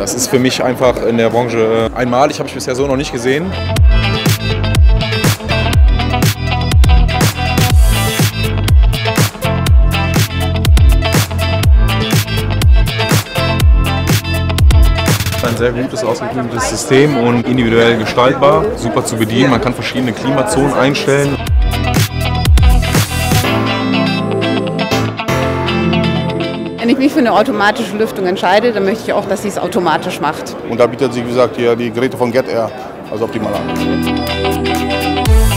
Das ist für mich einfach in der Branche einmalig, habe ich bisher so noch nicht gesehen. Ein sehr gutes, ausgeklügeltes System und individuell gestaltbar, super zu bedienen. Man kann verschiedene Klimazonen einstellen. Wenn ich mich für eine automatische Lüftung entscheide, dann möchte ich auch, dass sie es automatisch macht. Und da bietet sich, wie gesagt, hier die Geräte von GetAir also optimal an.